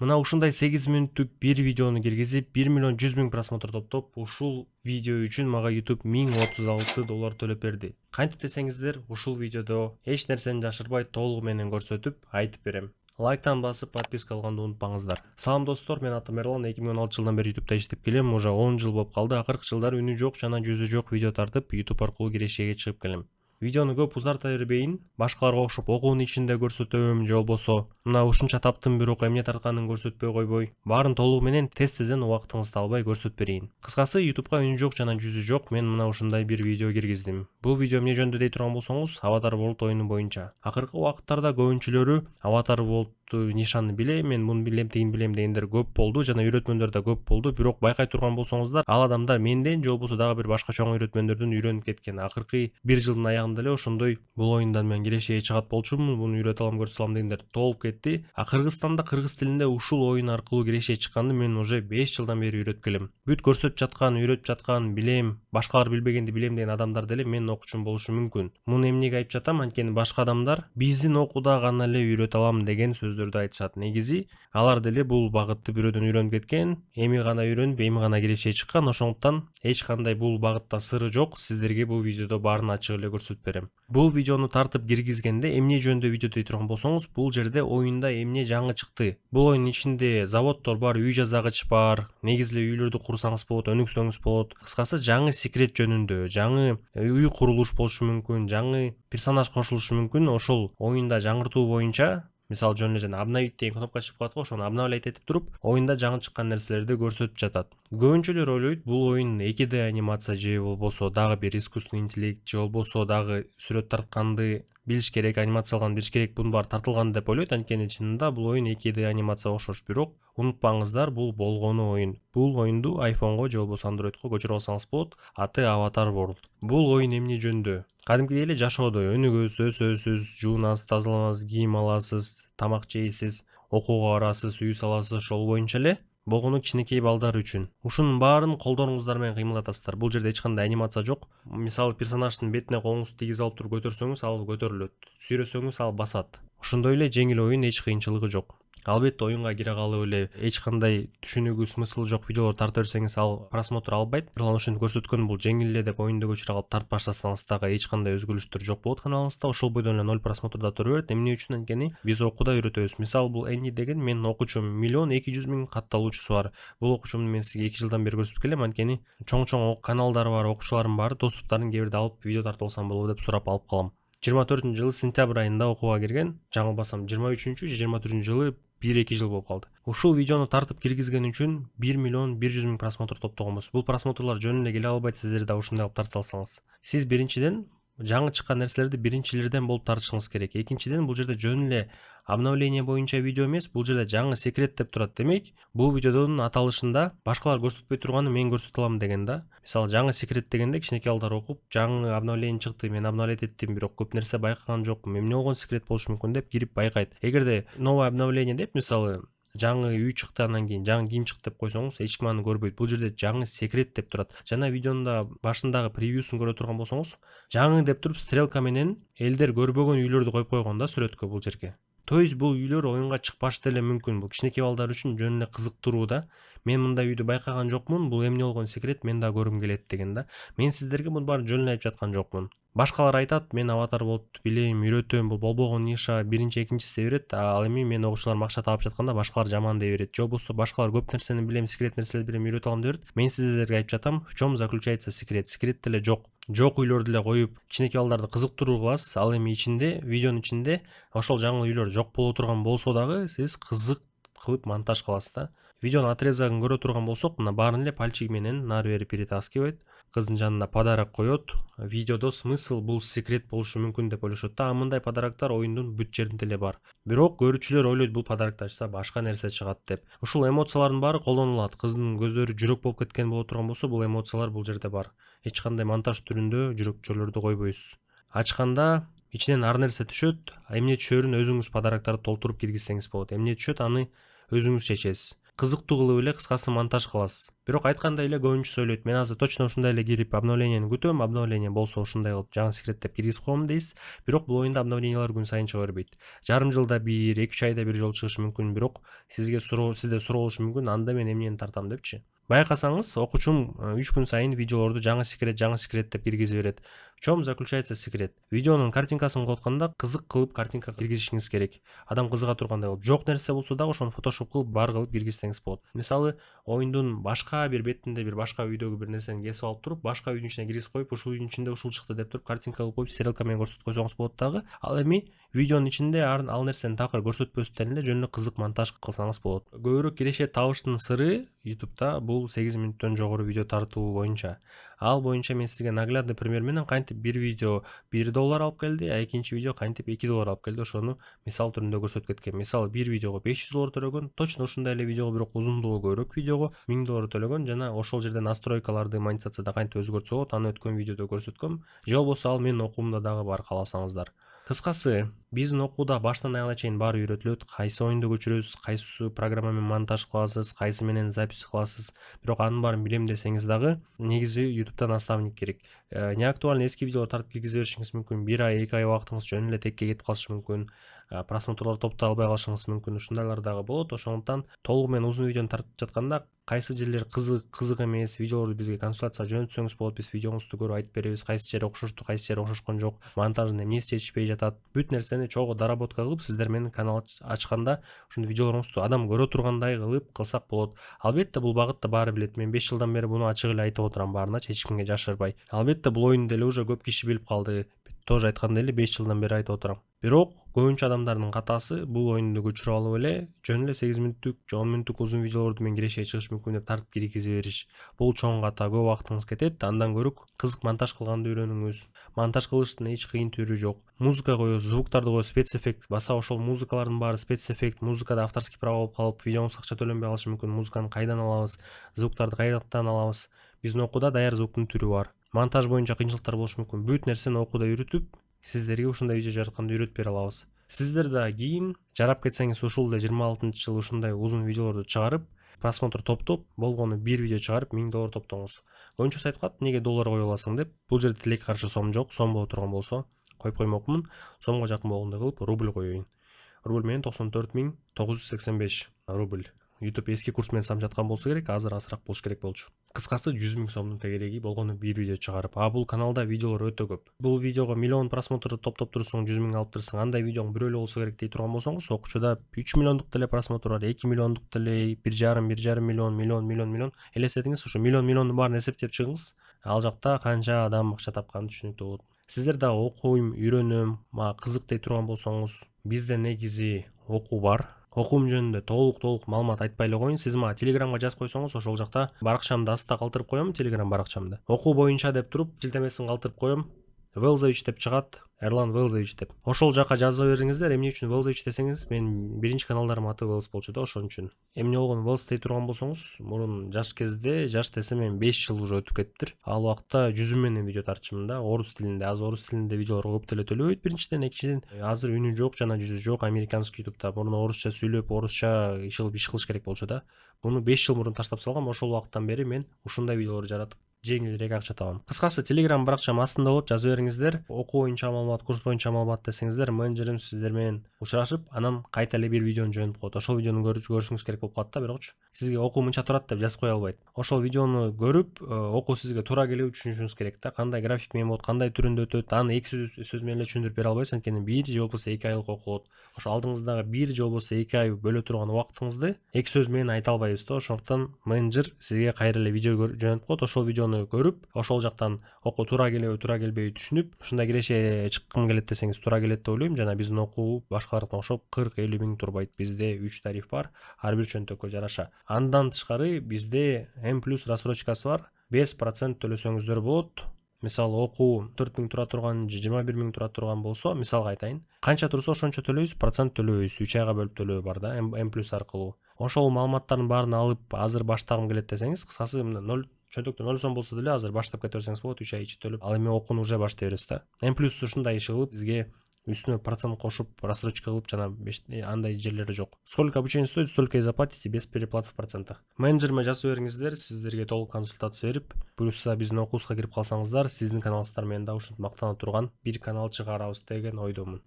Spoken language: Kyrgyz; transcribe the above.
Мына ушундай 8 мүнөттүк бир видеону киргизип 1 миллион 100 миң просмотр топтоп, ушул видео үчүн мага YouTube $1036 төлөп берди. Кантип десеңиздер, ушул видеодо эч нерсени жашырбай толугу менен көрсөтүп айтып берем. Лайктан басып, подписка алганды унутпаңыздар. Салам достор, мен атым Эрлан, 2016 жылдан бери YouTube'да иштеп келем. Уже 10 жыл болуп калды. Акыркы жылдары үнү жок жана жүзү жок видео тартып, YouTube аркылуу кирешеге чыгып келем. Видеону көп узарта бербейин, башкаларга окшоп окуунун ичинде көрсөтөм же болбосо мына ушунча таптым бирок эмне тартканын көрсөтпөй койбой, баарын толугу менен тез-тезден убактыңызды албай көрсөтүп берейин. Кыскасы, YouTube'га үнү жок жана жүзү жок мен мына ушундай бир видео киргиздим. Бул видео эмне жөнүндө дей турган болсоңуз, Avatar World оюну боюнча. Акыркы убакыттарда көбүнчөлөрү Avatar World нишаны билем, мен муну билем, тигин билем дегендер көп болду жана үйрөтмөндөр да көп болду. Бирок байкай турган болсоңуздар, ал адамдар менден же болбосо дагы бир башка чоң үйрөтмөндөрдөн үйрөнүп кеткен. Акыркы бир жылдын аягында эле ошондой бул оюндан мен кирешеге чыгат болчумун, муну үйрөтө алам, көрсөтө алам дегендер толуп кетти. А Кыргызстанда кыргыз тилинде ушул оюн аркылуу кирешеге чыкканды мен уже 5 жылдан бери үйрөтүп келем. Бүт көрсөтүп жаткан, үйрөтүп жаткан, билем, башкалар билбегенди билем деген адамдар деле менин окуучум болушу мүмкүн. Муну эмнеге айтып жатам? Анткени башка адамдар биздин окууда гана эле үйрөтө алам деген сөздөрдү айтышат. Негизи алар деле бул багытты бирөөдөн үйрөнүп кеткен, эми гана үйрөнүп, эми гана кирешеге чыккан. Ошондуктан эч кандай бул багытта сыры жок. Сиздерге бул видеодо баарын ачык эле көрсөтүп берем. Бул видеону тартып киргизгенде эмне жөнүндө видео дей турган болсоңуз, бул жерде оюнда эмне жаңы чыкты. Бул оюнун ичинде заводдор бар, үй жасагыч бар, негизи эле үйлөрдү курсаңыз болот, өнүксөңүз болот. Кыскасы, жаңы секрет жөнүндө, жаңы үй курулуш болушу мүмкүн, жаңы персонаж кошулушу мүмкүн. Ошол оюнда жаңыртуу боюнча, мисалы жөн эле жана обновить деген кнопка чыгып калат го, ошону обновлять этип туруп, оюнда жаңы чыккан нерселерди көрсөтүп жатат. Көбүнчөлөр ойлойт, бул оюн 2D анимация же болбосо дагы бир искусственный интеллект же болбосо дагы сүрөт тартканды билиш керек, анимациялган билиш керек, бунун баары тартылган деп ойлойт. Анткени чынында бул оюн 2D анимация окшош, бирок унутпаңыздар, бул болгону оюн. Бул оюнду iPhone'го же болбосо Android'го көчүрүп алсаңыз болот. Аты Avatar World. Бул оюн эмне жөнүндө? Кадимкидей эле жашоодо өнүгөсүз, өсөсүз, жуунасыз, тазаланасыз, кийим аласыз, тамак жейсиз, окууга барасыз, үй саласыз, ошол боюнча эле болгону кичинекей балдар үчүн. Ушунун баарын колдоруңуздар менен кыймылдатасыздар. Бул жерде эч кандай анимация жок. Мисалы, персонаждын бетине колуңузду тийгизе алып туруп көтөрсөңүз, ал көтөрүлөт. Сүйрөсөңүз, ал басат. Ошондой эле жеңил оюн, эч кыйынчылыгы жок. Албетте, оюнга кире калып эле эч кандай түшүнүгү, смыслы жок видеолор тарта берсеңиз, ал просмотр албайт. Эрлан ошентип көрсөткөн, бул жеңил эле деп оюнду көчүрө калып тартып баштасаңыз дагы эч кандай өзгөрүштөр жок болот каналыңызда. Ошол бойдон эле 0 просмотрда тура берет. Эмне үчүн? Анткени биз окууда үйрөтөбүз. Мисалы, бул Энди деген менин окуучум, 1 200 000 катталуучусу бар. Бул окуучумду мен сизге 2 жылдан бери көрсөтүп келем. Анткени чоң каналдары бар, окуучуларым бар, доступтарын кээ бирде алып видео тартып алсам болобу деп сурап алып калам. 24-жылы сентябрь айында окууга кирген, жаңылбасам 23-же 24-жылы 1-2 жыл болуп калды. Ушул видеону тартып киргизген үчүн 1 миллион 100 000 просмотр топтогонбуз. Бул просмотрлор жөн эле келе албайт, сиздер да ушундай кылып тартып салсаңыз. Сиз биринчиден жаңы чыккан нерселерди биринчилерден болуп тартышыңыз керек. Экинчиден, бул жерде жөн эле обновление боюнча видео эмес, бул жерде жаңы секрет деп турат. Демек, бул видеодун аталышында башкалар көрсөтпөй турганды мен көрсөтө алам деген да. Мисалы, жаңы секрет дегенде кичинекей балдар окуп, жаңы обновление чыкты, мен обновлять эттим, бирок көп нерсе байкаган жокмун, эмне болгон секрет болушу мүмкүн деп кирип байкайт. Эгерде новое обновление деп, мисалы, жаңы үй чыкты, андан кийин жаңы кийим чыкты деп койсоңуз, эч ким аны көрбөйт. Бул жерде жаңы секрет деп турат. Жана видеонун да башындагы превьюсун көрө турган болсоңуз, жаңы деп туруп стрелка менен элдер көрбөгөн үйлөрдү коюп койгон да сүрөткө бул жерге. То есть бул үйлөр оюнга чыкпашы деле мүмкүн. Бул кичинекей балдар үчүн жөн эле кызыктыруу да. Мен мындай үйдү байкаган жокмун, бул эмне болгон секрет, мен да көргүм келет деген да. Мен сиздерге муну баарын жөн эле айтып жаткан жокмун. Башкалар айтат, мен Аватар болуп билем, үйрөтөм, бул болбогон ниша, биринчи, экинчиси дей берет. Ал эми мен окуучуларым акча таап жатканда башкалар жаман дей берет. Же болбосо башкалар көп нерсени билем, секрет нерселерди билем, үйрөтө алам дей берет. Мен сиздерге айтып жатам, в чём заключается секрет? Секрет деле жок. Жок үйлөрдү эле коюп, кичинекей балдарды кызыктыруу кыласыз. Ал эми ичинде, видеонун ичинде ошол жаңы үйлөр жок боло турган болсо дагы сиз кызык кылып монтаж кыласыз да. Видеонун отрезагын көрө турган болсок, мына баарын эле пальчиги менен нары бери перетаскивайт. Кыздын жанына подарок коет. Видеодо смысл бул секрет болушу мүмкүн деп ойлошот да. Мындай подароктор оюндун бүт жеринде эле бар. Бирок көрүүчүлөр ойлойт, бул подарокду ачса башка нерсе чыгат деп. Ушул эмоциялардын баары колдонулат. Кыздын көздөрү жүрөк болуп кеткен боло турган болсо, бул эмоциялар бул жерде бар. Эч кандай монтаж түрүндө жүрөкчөлөрдү койбойсуз. Ачканда ичинен ар нерсе түшөт. Эмне түшөрүн өзүңүз подароктарды толтуруп киргизсеңиз болот. Эмне түшөт, аны өзүңүз чечесиз. кызыктуу кылып эле кыскасы монтаж кыласыз. Бирок айткандай эле көбүнчө сөйлөйт. Мен азыр точно ушундай эле кирип обновлениени күтөм. Обновление болсо ушундай кылып жаңы секреттеп киргизип коем дейсиз. Бирок бул оюнда обновлениялар күн сайын чыга бербейт. Жарым жылда бир, 2-3 айда бир жолу чыгышы мүмкүн, бирок сизде суроо болушу мүмкүн, анда мен эмнени тартам депчи. Байкасаңыз, окуучум 3 күн сайын видеолорду жаңы секрет деп киргизе берет. В чем заключается секрет? Видеонун картинкасын котканда кызык кылып картинка киргизишиңиз керек. Адам кызыга тургандай кылып, жок нерсе болсо дагы ошону фотошоп кылып бар кылып киргизсеңиз болот. Мисалы, оюндун башка бир бетинде бир башка үйдөгү бир нерсени кесип алып туруп, башка үйдүн ичине киргизип коюп, ушул үйдүн ичинде ушул чыкты деп туруп картинка кылып коюп, стрелка менен көрсөтүп койсоңуз болот дагы. Ал эми видеонун ичинде ал нерсени такыр көрсөтпөстөн эле жөн эле кызык монтаж кылсаңыз болот. Көбүрөөк кирешет табыштын сыры YouTube'да бул 8 мүнөттөн жогору видео тартуу боюнча. Ал боюнча мен сизге наглядный пример менен кантип бир видео $1 алып келди, а экинчи видео кантип $2 алып келди, ошону мисал түрүндө көрсөтүп кеткем. Мисалы, бир видеого $500 төлөгөн, точно ушундай эле видеого, бирок узундугу көбүрөөк видеого $1000 төлөгөн жана ошол жерде настройкаларды монетизацияда кантип өзгөртсө болот, аны өткөн видеодо көрсөткөм. Же болбосо ал менин окуумда дагы бар кааласаңыздар. Кыскасы, биздин окууда баштан аягына чейин баары үйрөтүлөт. Кайсы оюнду көчүрөсүз, кайсы программа менен монтаж кыласыз, кайсы менен запись кыласыз. Бирок анын баарын билем десеңиз дагы, негизи YouTube'да наставник керек. Неактуальный эски видеолор тартып киргизе беришиңиз мүмкүн. 1 ай, 2 ай убактыңыз жөн эле текке кетип калышы мүмкүн. Просмотрлор топтой албай калышыңыз мүмкүн. Ушундайлар дагы болот. Ошондуктан толугу менен узун видеону тартып жатканда кайсы жерлер кызык эмес, видеолорду бизге консультация жөнөтсөңүз болот. Биз видеоңузду көрүп айтып беребиз, кайсы жери окшошту, кайсы жери окшошкон жок, монтажын эмнеси жетишпей жатат. Бүт нерсени чогуу доработка кылып, сиздер менин канал ачканда ушундай видеолоруңузду адам көрө тургандай кылып кылсак болот. Албетте бул багытты баары билет. Мен 5 жылдан бери буну ачык эле айтып отурам баарыначы, эч кимге жашырбай. Албетте бул оюнду деле уже көп киши билип калды. Тоже айткандай эле 5 жылдан бери айтып отурам. Бирок көбүнчө адамдардын катасы бул оюнду көчүрүп алып эле жөн эле 8 мүнөттүк, 10 мүнөттүк узун видеолорду мен кирешеге чыгыш мүмкүн деп тартып киргизе бериш. Бул чоң ката, көп убактыңыз кетет. Андан көрүк кызык монтаж кылганды үйрөнүңүз. Монтаж кылыштын эч кыйын түрү жок. Музыка коесуз, звуктарды коесуз, спецэффект, баса ошол музыкалардын баары спецэффект, музыкада авторский право болуп калып, видеоңузга акча төлөнбөй калышы мүмкүн. Музыканы кайдан алабыз, звуктарды кайдан алабыз? Биздин окууда даяр звуктун түрү бар. Монтаж боюнча кыйынчылыктар болушу мүмкүн. Бүт нерсени окууда үйрөтүп, сиздерге ушундай видео жаратканды үйрөтүп бере алабыз. Сиздер да кийин жарап кетсеңиз ушул эле 26-жылы ушундай узун видеолорду чыгарып, просмотр топтоп, болгону бир видео чыгарып $1000 топтоңуз. Көбүнчөсү айтып калат, неге доллар кое аласың деп. Бул жерде тилекке каршы сом жок. Сом боло турган болсо коюп коймокмун. Сомго жакын болгондой кылып рубль коеюн. Рубль менен 94.985 рубль. YouTube эски курс менен самжаткан болсо керек, азыр азыраак болуш керек болчу. Кыскасы 100 000 сомдун тегереги болгону бир видео чыгарып. А бул каналда видеолор өтө көп. Бул видеого миллион просмотр топтоп турсуң, 100 000 алып турсуң. Андай видеоң бирөө эле болсо керек дей турган болсоңуз, окуучуда 3 миллиондук деле просмотр бар, 2 миллиондук деле, 1,5 миллион. Элестетиңиз, ушу миллиондун баарын эсептеп чыгыңыз. Ал жакта канча адам акча тапканы түшүнүктүү болот. Сиздер да окуйм, үйрөнөм, мага кызык дей турган болсоңуз, бизде негизи окуу бар. Окуум жөнүндө толук маалымат айтпай эле коеюн. Сиз мага Telegramга жазып койсоңуз, ошол жакта баракчамды астта калтырып коем, Telegram баракчамды. Окуу боюнча деп туруп, шилтемесин калтырып коем. Велзович деп чыгат. Эрлан Велзович деп. Ошол жака жаза бериңиздер. Эмне үчүн Велзович десеңиз, мен биринчи каналдарым аты Велс болчу да, ошон үчүн. Эмне болгон Велс дей турган болсоңуз, мурун жаш кезде, жаш десем мен 5 жыл уже өтүп кетиптир. Ал убакта жүзүм менен видео тартчумун да, орус тилинде. Азыр орус тилинде видеолорго көп деле төлөбөйт биринчиден, экинчиден азыр үнү жок, жана жүзү жок американский YouTube'да. Мурун орусча сүйлөп, орусча иш кылыш керек болчу да. Буну 5 жыл мурун таштап салгам. Ошол убакыттан бери мен ушундай видеолор жаратып жеңилирээк акча табам. Кыскасы, Telegram баракчам астында болот, жаза бериңиздер. Окуу боюнча маалымат, курс боюнча маалымат десеңиздер, менеджерим сиздер менен учурашып, анан кайта эле бир видеону жөнөтүп коет. Ошол видеону көрүшүңүз керек болуп калат да, бирокчу сизге окуу мынча турат деп жазып кое албайт. Ошол видеону көрүп, окуу сизге туура келип түшүнүшүңүз керек да, кандай график менен болот, кандай түрүндө өтөт. Аны эки сөз менен эле түшүндүрүп бере албайсыз, анткени 1 же болбосо 2 айлык окуу болот. Ошо алдыңыздагы 1 же болбосо 2 ай бөлө турган убактыңызды эки сөз менен айта албайбыз да. Ошондуктан менеджер сизге кайра эле видео жөнөтүп коет. Ошол видеону көрүп, ошол жактан окуу туура келеби, туура келбейби түшүнүп, ушундай киреше чыккым келет десеңиз туура келет деп ойлойм. Жана биздин окуу башкаларына окшоп 40-50 миң турбайт. Бизде 3 тариф бар, ар бир чөнтөккө жараша. Андан тышкары бизде М+ рассрочкасы бар. 5% төлөсөңүздөр болот. Мисалы, окуу 4 миң тура турган же 21 миң тура турган болсо, мисалга айтайын, канча турса ошончо төлөйбүз, процент төлөбөйбүз. 3 айга бөлүп төлөө бар да, М+ аркылуу. Ошол маалыматтардын баарын алып, азыр баштагым келет десеңиз, кыскасы 0 чөнтөктө 0 сом болсо деле азыр баштап кете берсеңиз болот, 3 ай ичи төлөп. Ал эми окууну уже баштай бересиз да. М+ ушундай иш кылып, сизге үстүнө процент кошуп рассрочка кылып жана андай жерлери жок. Сколько обучение стоит, столько и заплатите без переплат в процентах. Менеджериме жазып бериңиздер, сиздерге толук консультация берип, плюс биздин окуубузга кирип калсаңыздар, сиздин каналыңыздар менен да ушинтип мактана турган бир канал чыгарабыз деген ойдомун.